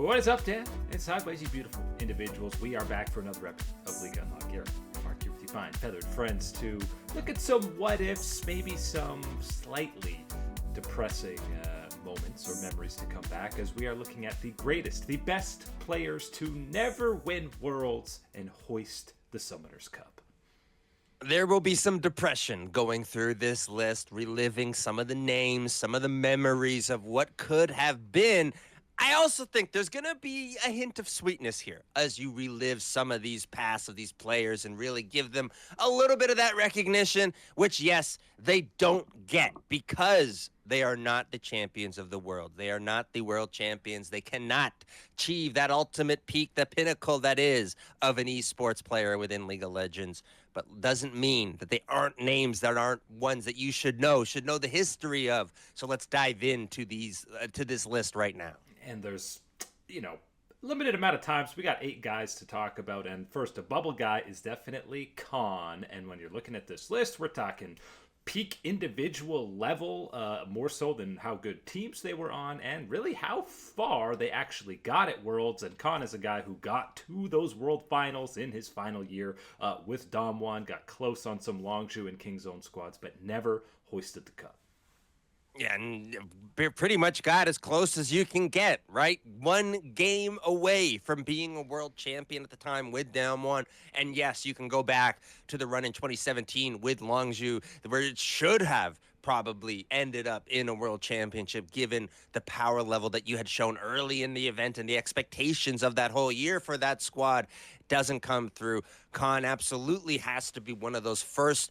What is up, Dan? And sideways, you beautiful individuals. We are back for another episode of League Unlock here. Mark here with you fine feathered friends to look at some what ifs, maybe some slightly depressing moments or memories to come back as we are looking at the greatest, the best players to never win Worlds and hoist the Summoners Cup. There will be some depression going through this list, reliving some of the names, some of the memories of what could have been. I also think there's going to be a hint of sweetness here as you relive some of these past of these players and really give them a little bit of that recognition, which, yes, they don't get because they are not the champions of the world. They are not the world champions. They cannot achieve that ultimate peak, the pinnacle that is of an esports player within League of Legends. But doesn't mean that they aren't names that aren't ones that you should know the history of. So let's dive into these to this list right now. And there's, limited amount of times. We got 8 guys to talk about. And first, a bubble guy is definitely Khan. And when you're looking at this list, we're talking peak individual level, more so than how good teams they were on, and really how far they actually got at Worlds. And Khan is a guy who got to those World Finals in his final year with Damwon, got close on some Longzhu and Kingzone squads, but never hoisted the cup. Yeah, and pretty much got as close as you can get, right? One game away from being a world champion at the time with Damwon. And yes, you can go back to the run in 2017 with Longzhu, where it should have probably ended up in a world championship given the power level that you had shown early in the event and the expectations of that whole year for that squad doesn't come through. Khan absolutely has to be one of those first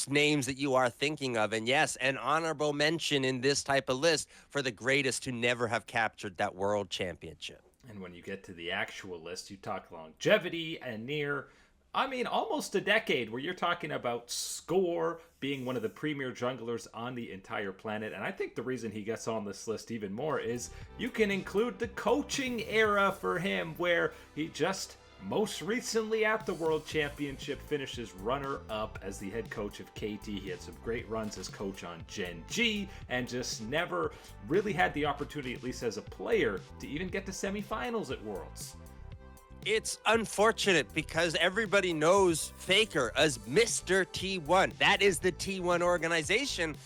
names that you are thinking of. And yes, an honorable mention in this type of list for the greatest to never have captured that world championship. And when you get to the actual list, you talk longevity and near, almost a decade where you're talking about Score being one of the premier junglers on the entire planet. And I think the reason he gets on this list even more is you can include the coaching era for him, where he just most recently at the World Championship finishes runner-up as the head coach of KT. He had some great runs as coach on Gen G and just never really had the opportunity, at least as a player, to even get to semifinals at Worlds. It's unfortunate because everybody knows Faker as Mr. T1. That is the T1 organization.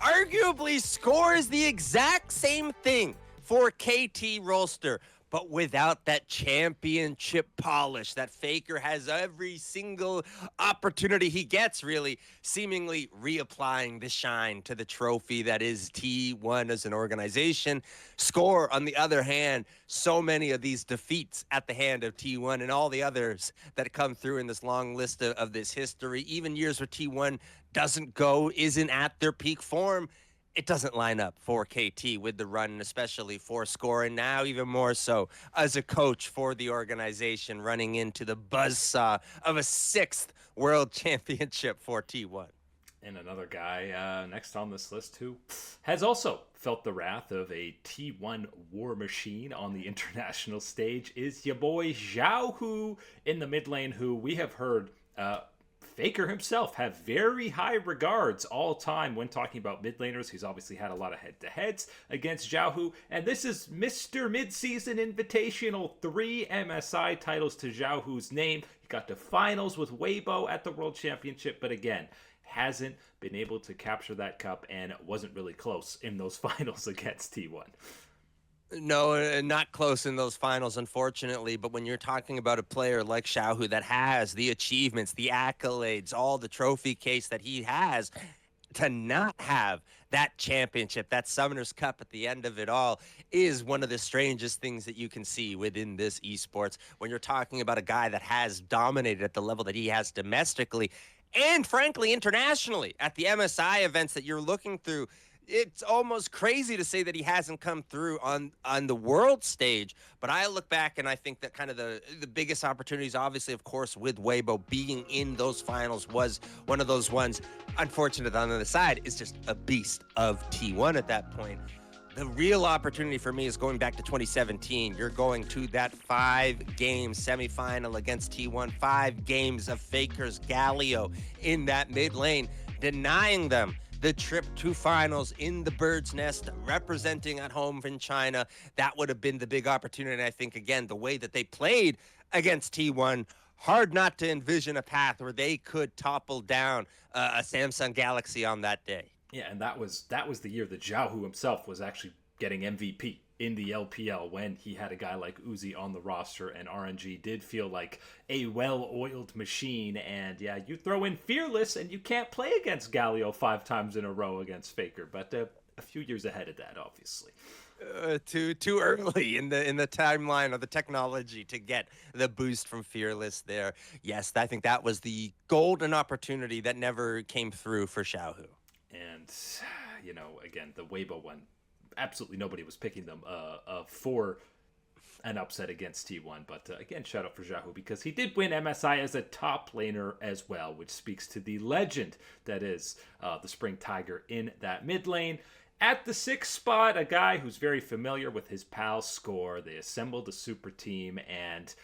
Arguably, Score is the exact same thing for KT Rolster, but without that championship polish that Faker has every single opportunity he gets, really seemingly reapplying the shine to the trophy that is T1 as an organization. Score, on the other hand, so many of these defeats at the hand of T1 and all the others that come through in this long list of this history, even years where T1 isn't at their peak form. It doesn't line up for KT with the run, especially for Score, and now even more so as a coach for the organization, running into the buzzsaw of a 6th world championship for T1. And another guy next on this list who has also felt the wrath of a T1 war machine on the international stage is your boy Xiaohu in the mid lane, who we have heard Faker himself have very high regards all time when talking about mid laners. He's obviously had a lot of head-to-heads against Xiaohu, and this is Mr. Mid-Season Invitational, 3 MSI titles to Xiaohu's name. He got to finals with Weibo at the World Championship, but again, hasn't been able to capture that cup and wasn't really close in those finals against T1. No, not close in those finals, unfortunately. But when you're talking about a player like Xiaohu that has the achievements, the accolades, all the trophy case that he has, to not have that championship, that Summoners Cup at the end of it all, is one of the strangest things that you can see within this esports. When you're talking about a guy that has dominated at the level that he has domestically and, frankly, internationally at the MSI events that you're looking through, it's almost crazy to say that he hasn't come through on the world stage. But I look back and I think that kind of the biggest opportunities, obviously, of course, with Weibo being in those finals was one of those ones. Unfortunate on the other side is just a beast of T1 at that point. The real opportunity for me is going back to 2017. You're going to that 5-game semifinal against T1, 5 games of Faker's Galio in that mid lane, denying them the trip to finals in the bird's nest, representing at home in China. That would have been the big opportunity. I think, again, the way that they played against T1, hard not to envision a path where they could topple down a Samsung Galaxy on that day. Yeah, and that was the year that Xiaohu himself was actually getting MVP in the LPL when he had a guy like Uzi on the roster, and RNG did feel like a well-oiled machine. And yeah, you throw in Fearless and you can't play against Galio 5 times in a row against Faker, but a few years ahead of that, obviously. Too early in the timeline of the technology to get the boost from Fearless there. Yes, I think that was the golden opportunity that never came through for Xiaohu. And again, the Weibo one, absolutely nobody was picking them for an upset against T1. But again, shout out for Xiaohu because he did win MSI as a top laner as well, which speaks to the legend that is the Spring Tiger in that mid lane. At the 6th spot, a guy who's very familiar with his pals Score. They assembled a super team, and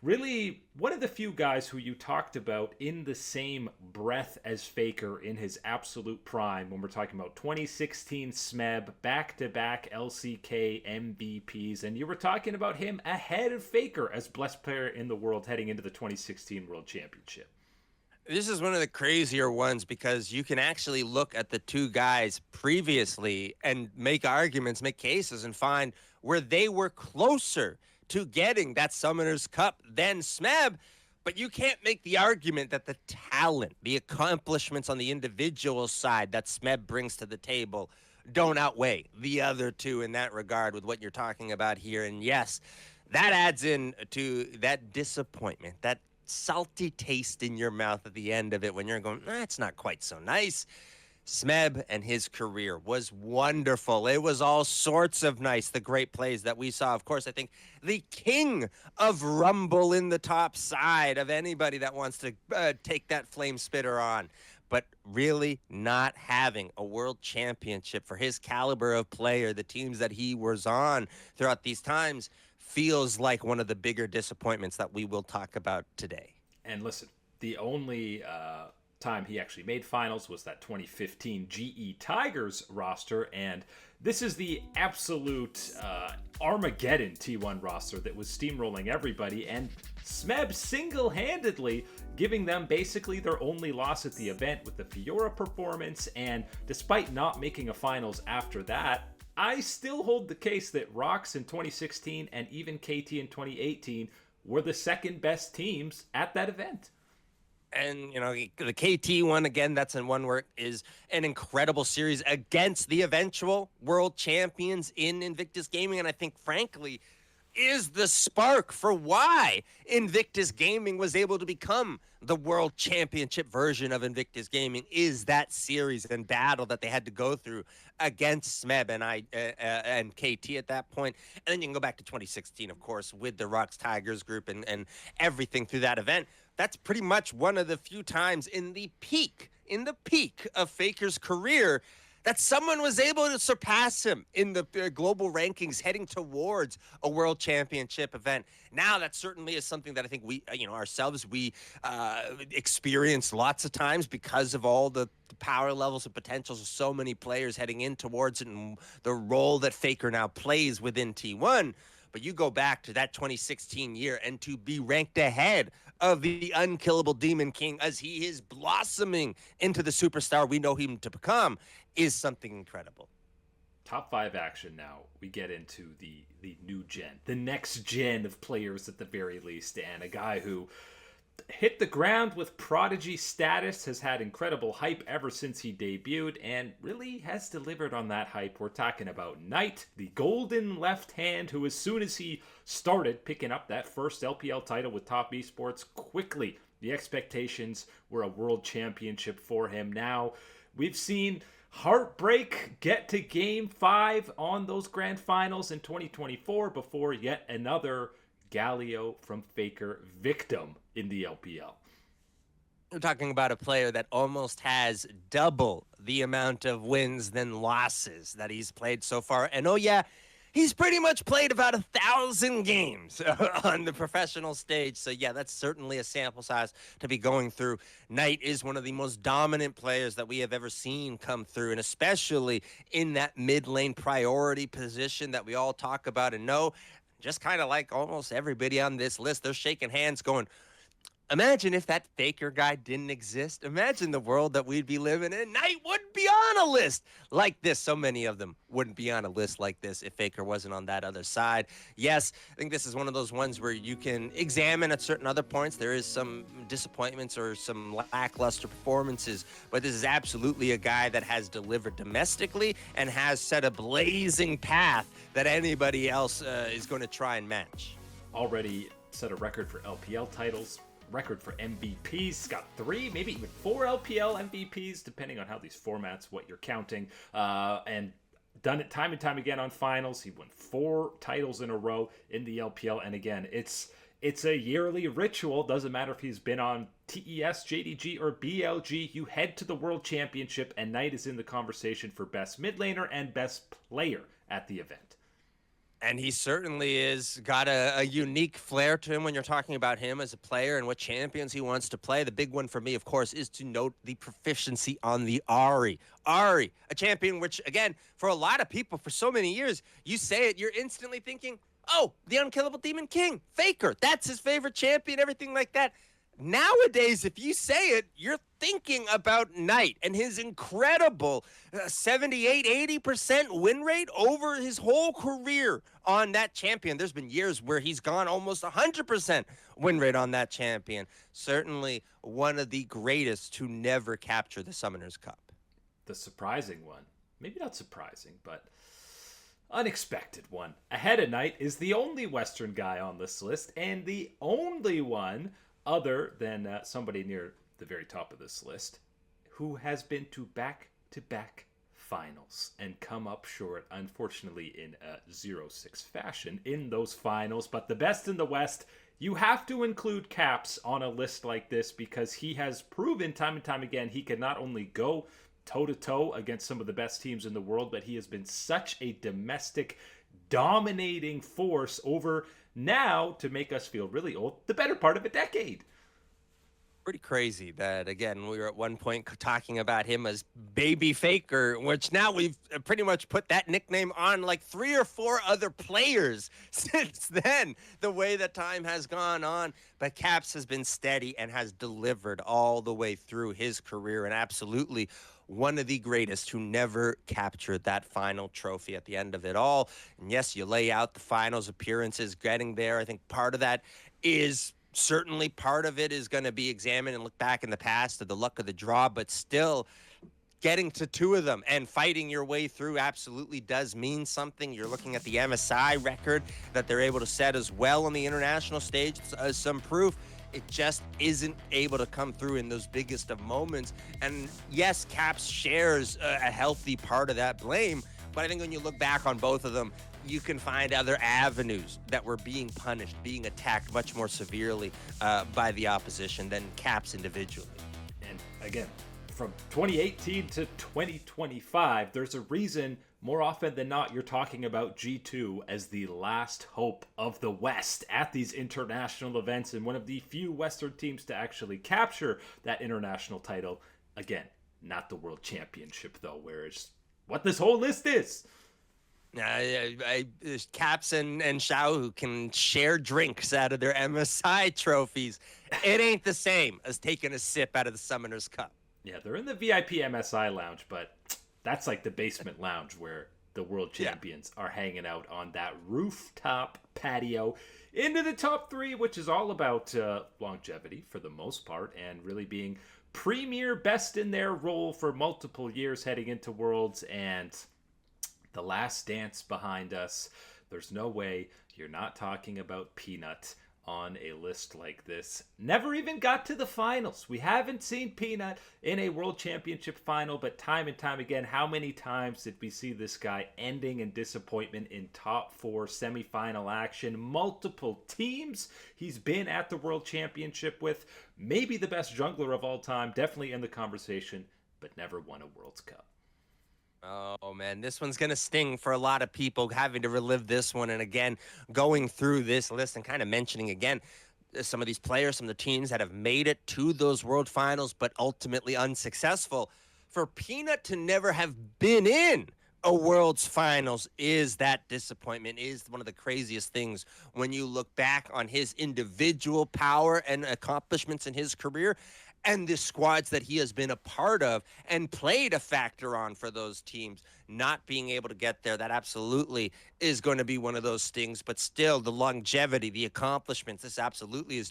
really one of the few guys who you talked about in the same breath as Faker in his absolute prime when we're talking about 2016 Smeb, back-to-back LCK MVPs, and you were talking about him ahead of Faker as best player in the world heading into the 2016 World Championship. This is one of the crazier ones because you can actually look at the two guys previously and make arguments, make cases, and find where they were closer to getting that Summoner's Cup than Smeb. But you can't make the argument that the talent, the accomplishments on the individual side that Smeb brings to the table don't outweigh the other two in that regard with what you're talking about here. And yes, that adds in to that disappointment, that salty taste in your mouth at the end of it when you're going, it's not quite so nice. Smeb and his career was wonderful. It was all sorts of nice, the great plays that we saw. Of course, I think the king of Rumble in the top side of anybody that wants to take that flame spitter on. But really not having a world championship for his caliber of player, the teams that he was on throughout these times, feels like one of the bigger disappointments that we will talk about today. And listen, the only time he actually made finals was that 2015 GE Tigers roster, and this is the absolute Armageddon T1 roster that was steamrolling everybody, and Smeb single-handedly giving them basically their only loss at the event with the Fiora performance. And despite not making a finals after that, I still hold the case that Rox in 2016 and even KT in 2018 were the second best teams at that event. And, the KT one, again, that's in one word, is an incredible series against the eventual world champions in Invictus Gaming. And I think, frankly, is the spark for why Invictus Gaming was able to become the world championship version of Invictus Gaming, is that series and battle that they had to go through against Smeb and KT at that point. And then you can go back to 2016, of course, with the Rox Tigers group and everything through that event. That's pretty much one of the few times in the peak of Faker's career that someone was able to surpass him in the global rankings heading towards a world championship event. Now, that certainly is something that I think we, ourselves, we experience lots of times because of all the power levels and potentials of so many players heading in towards it and the role that Faker now plays within T1. But you go back to that 2016 year and to be ranked ahead of the unkillable Demon King as he is blossoming into the superstar we know him to become is something incredible. Top 5 action now. We get into the new gen, the next gen of players at the very least, and a guy who hit the ground with prodigy status, has had incredible hype ever since he debuted, and really has delivered on that hype. We're talking about Knight, the golden left hand, who as soon as he started picking up that first LPL title with Top Esports, quickly the expectations were a world championship for him. Now, we've seen Heartbreak get to Game 5 on those grand finals in 2024 before yet another Galio from Faker victim in the LPL. We're talking about a player that almost has double the amount of wins than losses that he's played so far. And oh yeah, he's pretty much played about 1,000 games on the professional stage. So yeah, that's certainly a sample size to be going through. Knight is one of the most dominant players that we have ever seen come through, and especially in that mid lane priority position that we all talk about and know. Just kind of like almost everybody on this list, they're shaking hands going, imagine if that Faker guy didn't exist. Imagine the world that we'd be living in. Knight wouldn't be on a list like this. So many of them wouldn't be on a list like this if Faker wasn't on that other side. Yes, I think this is one of those ones where you can examine at certain other points. There is some disappointments or some lackluster performances, but this is absolutely a guy that has delivered domestically and has set a blazing path that anybody else is going to try and match. Already set a record for LPL titles, record for MVPs, got 3, maybe even 4 LPL MVPs, depending on how these formats, what you're counting, and done it time and time again on finals. He won 4 titles in a row in the LPL, and again, it's a yearly ritual. Doesn't matter if he's been on TES, JDG, or BLG. You head to the World Championship, and Knight is in the conversation for best mid laner and best player at the event. And he certainly is got a unique flair to him when you're talking about him as a player and what champions he wants to play. The big one for me, of course, is to note the proficiency on the Ahri. Ahri, a champion which, again, for a lot of people for so many years, you say it, you're instantly thinking, oh, the unkillable Demon King, Faker, that's his favorite champion, everything like that. Nowadays, if you say it, you're thinking about Knight and his incredible 78, 80% win rate over his whole career on that champion. There's been years where he's gone almost 100% win rate on that champion. Certainly one of the greatest to never capture the Summoners Cup. The surprising one, maybe not surprising, but unexpected one. Ahead of Knight is the only Western guy on this list, and the only one other than somebody near the very top of this list who has been to back-to-back finals and come up short, unfortunately, in a 0-6 fashion in those finals. But the best in the West, you have to include Caps on a list like this because he has proven time and time again he can not only go toe-to-toe against some of the best teams in the world, but he has been such a domestic dominating force over now, to make us feel really old, the better part of a decade. Pretty crazy that, again, we were at one point talking about him as Baby Faker, which now we've pretty much put that nickname on like 3 or 4 other players since then, the way that time has gone on. But Caps has been steady and has delivered all the way through his career, and absolutely one of the greatest who never captured that final trophy at the end of it all. And yes, you lay out the finals appearances, getting there. I think part of that is certainly part of it is going to be examined and look back in the past to the luck of the draw, but still getting to 2 of them and fighting your way through absolutely does mean something. You're looking at the MSI record that they're able to set as well on the international stage as some proof. It just isn't able to come through in those biggest of moments. And yes, Caps shares a healthy part of that blame, but I think when you look back on both of them, you can find other avenues that were being punished, being attacked much more severely by the opposition than Caps individually. And again, from 2018 to 2025, there's a reason more often than not you're talking about G2 as the last hope of the West at these international events and one of the few Western teams to actually capture that international title. Again, not the World Championship though, where it's what this whole list is. Caps and Xiaohu can share drinks out of their MSI trophies. It ain't the same as taking a sip out of the Summoners Cup. Yeah, they're in the VIP MSI lounge, but that's like the basement lounge where the world champions are hanging out on that rooftop patio into the top 3, which is all about longevity for the most part and really being premier best in their role for multiple years heading into Worlds. And the last dance behind us, there's no way you're not talking about Peanut on a list like this. Never even got to the finals. We haven't seen Peanut in a World Championship final, but time and time again, how many times did we see this guy ending in disappointment in top 4 semifinal action? Multiple teams he's been at the World Championship with. Maybe the best jungler of all time, definitely in the conversation, but never won a World's Cup. Oh man, this one's gonna sting for a lot of people having to relive this one. And again, going through this list and kind of mentioning again some of these players, some of the teams that have made it to those world finals, but ultimately unsuccessful. For Peanut to never have been in a world's finals is that disappointment, is one of the craziest things when you look back on his individual power and accomplishments in his career and the squads that he has been a part of and played a factor on for those teams. Not being able to get there, that absolutely is going to be one of those stings. But still, the longevity, the accomplishments, this absolutely is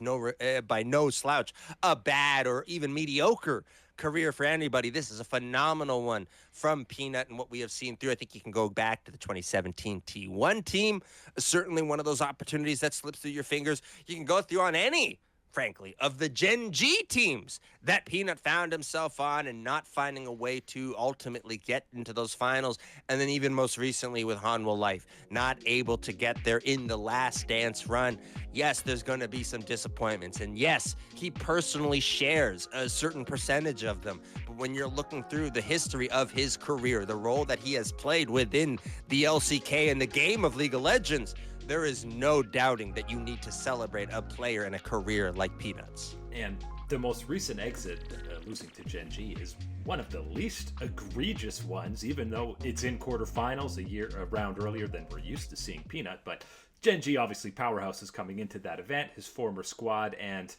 by no slouch a bad or even mediocre career for anybody. This is a phenomenal one from Peanut and what we have seen through. I think you can go back to the 2017 T1 team. Certainly one of those opportunities that slips through your fingers. You can go through on any, frankly, of the Gen G teams that Peanut found himself on and not finding a way to ultimately get into those finals. And then even most recently with Hanwha Life, not able to get there in the last dance run. Yes, there's going to be some disappointments. And yes, he personally shares a certain percentage of them. But when you're looking through the history of his career, the role that he has played within the LCK and the game of League of Legends, there is no doubting that you need to celebrate a player and a career like Peanuts. And the most recent exit, losing to Gen G, is one of the least egregious ones, even though it's in quarterfinals a round earlier than we're used to seeing Peanut. But Gen G, obviously, powerhouse is coming into that event, his former squad, and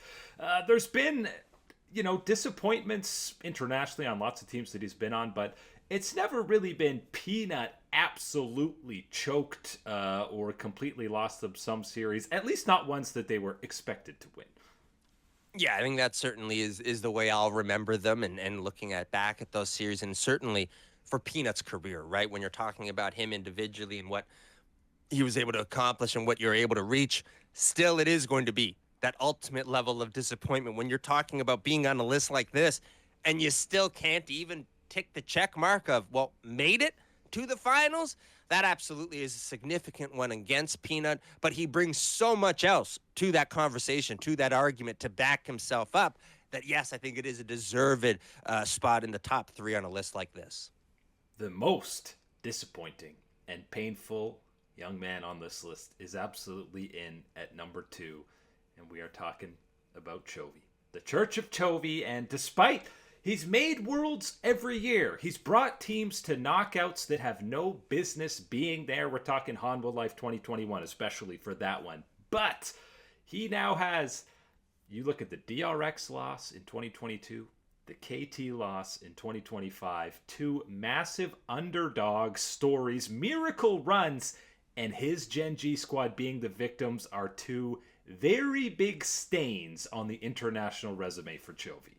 there's been, disappointments internationally on lots of teams that he's been on, but it's never really been Peanut absolutely choked or completely lost them some series, at least not ones that they were expected to win. Yeah, I think that certainly is the way I'll remember them and looking back at those series. And certainly for Peanut's career, right? When you're talking about him individually and what he was able to accomplish and what you're able to reach, still it is going to be that ultimate level of disappointment when you're talking about being on a list like this and you still can't even tick the check mark of, well, made it to the finals. That absolutely is a significant one against Peanut, but he brings so much else to that conversation, to that argument, to back himself up, that yes, I think it is a deserved spot in the top 3 on a list like this. The most disappointing and painful young man on this list is absolutely in at number 2, and we are talking about Chovy. The Church of Chovy, and despite he's made worlds every year, he's brought teams to knockouts that have no business being there. We're talking Hanwha Life 2021, especially for that one. But he now has, you look at the DRX loss in 2022, the KT loss in 2025, 2 massive underdog stories, miracle runs, and his Gen G squad being the victims are 2 very big stains on the international resume for Chovy.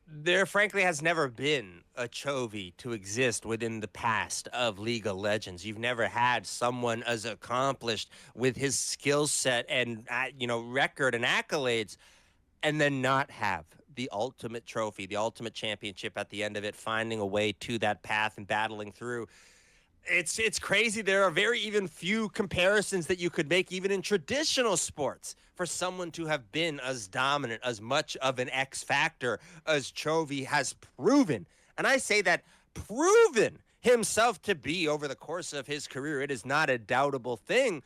There frankly has never been a Chovy to exist within the past of League of Legends. You've never had someone as accomplished with his skill set and record and accolades, and then not have the ultimate trophy, the ultimate championship at the end of it, finding a way to that path and battling through. It's crazy. There are very even few comparisons that you could make, even in traditional sports, for someone to have been as dominant, as much of an X factor as Chovy has proven. And I say that proven himself to be over the course of his career. It is not a doubtable thing,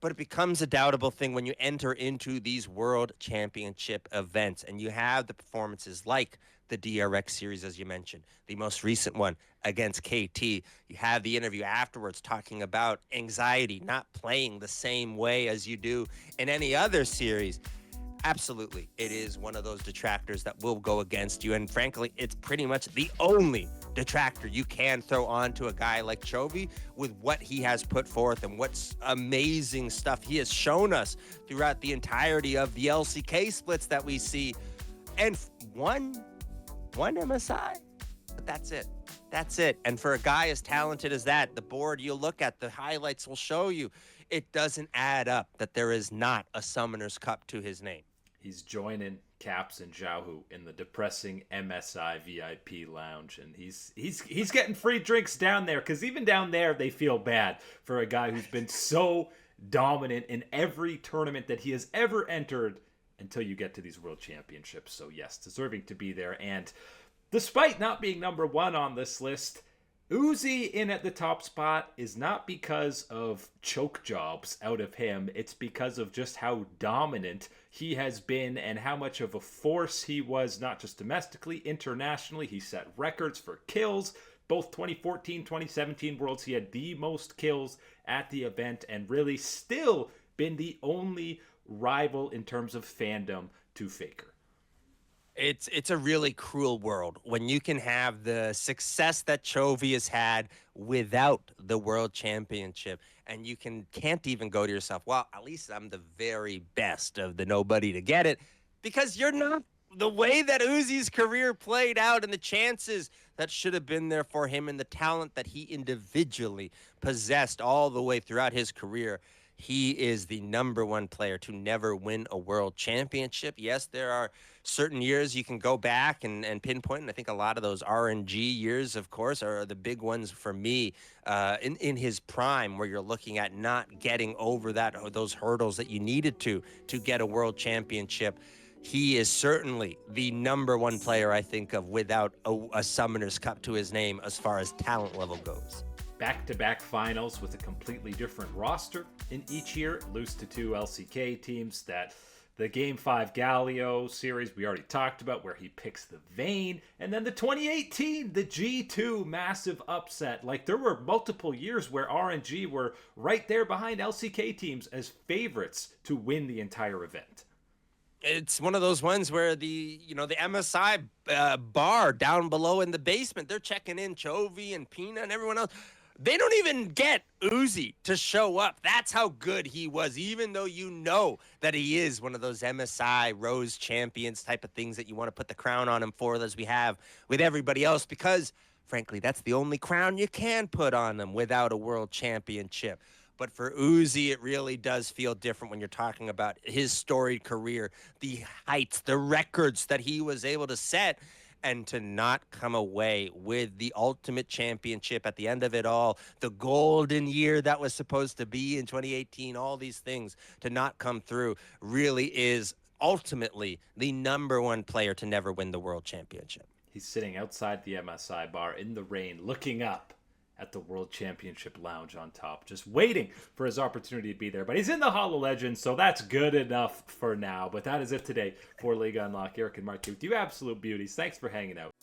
but it becomes a doubtable thing when you enter into these world championship events and you have the performances like the DRX series, as you mentioned, the most recent one against KT. You have the interview afterwards talking about anxiety, not playing the same way as you do in any other series. Absolutely, it is one of those detractors that will go against you. And frankly, it's pretty much the only detractor you can throw on to a guy like Chovy with what he has put forth and what's amazing stuff he has shown us throughout the entirety of the LCK splits that we see. And one MSI, but that's it. That's it. And for a guy as talented as that, the board you'll look at, the highlights will show you, it doesn't add up that there is not a Summoner's Cup to his name. He's joining Caps and Xiaohu in the depressing MSI VIP lounge, and he's getting free drinks down there, because even down there they feel bad for a guy who's been so dominant in every tournament that he has ever entered until you get to these world championships. So yes, deserving to be there. And despite not being number 1 on this list, Uzi in at the top spot is not because of choke jobs out of him. It's because of just how dominant he has been and how much of a force he was, not just domestically, internationally. He set records for kills. Both 2014, 2017 Worlds, he had the most kills at the event and really still been the only rival in terms of fandom to Faker. It's a really cruel world when you can have the success that Chovy has had without the world championship, and you can't even go to yourself, well, at least I'm the very best of the nobody to get it, because you're not. The way that Uzi's career played out and the chances that should have been there for him and the talent that he individually possessed all the way throughout his career, he is the number one player to never win a world championship. Yes, there are certain years you can go back and pinpoint, and I think a lot of those RNG years, of course, are the big ones for me in his prime, where you're looking at not getting over those hurdles that you needed to get a world championship. He is certainly the number one player I think of without a Summoner's Cup to his name as far as talent level goes. Back-to-back finals with a completely different roster in each year. Lose to two LCK teams. That the Game 5 Galio series we already talked about, where he picks the Vayne. And then the 2018, the G2 massive upset. Like, there were multiple years where RNG were right there behind LCK teams as favorites to win the entire event. It's one of those ones where the MSI bar down below in the basement, they're checking in Chovy and Pina and everyone else. They don't even get Uzi to show up. That's how good he was, even though you know that he is one of those MSI Rose champions type of things that you want to put the crown on him for, as we have with everybody else, because, frankly, that's the only crown you can put on them without a world championship. But for Uzi, it really does feel different when you're talking about his storied career, the heights, the records that he was able to set, and to not come away with the ultimate championship at the end of it all, the golden year that was supposed to be in 2018, all these things to not come through really is ultimately the number one player to never win the world championship. He's sitting outside the MSI bar in the rain, looking up at the World Championship Lounge on top, just waiting for his opportunity to be there. But he's in the Hall of Legends, so that's good enough for now. But that is it today for League Unlock. Eric and Mark, you absolute beauties. Thanks for hanging out.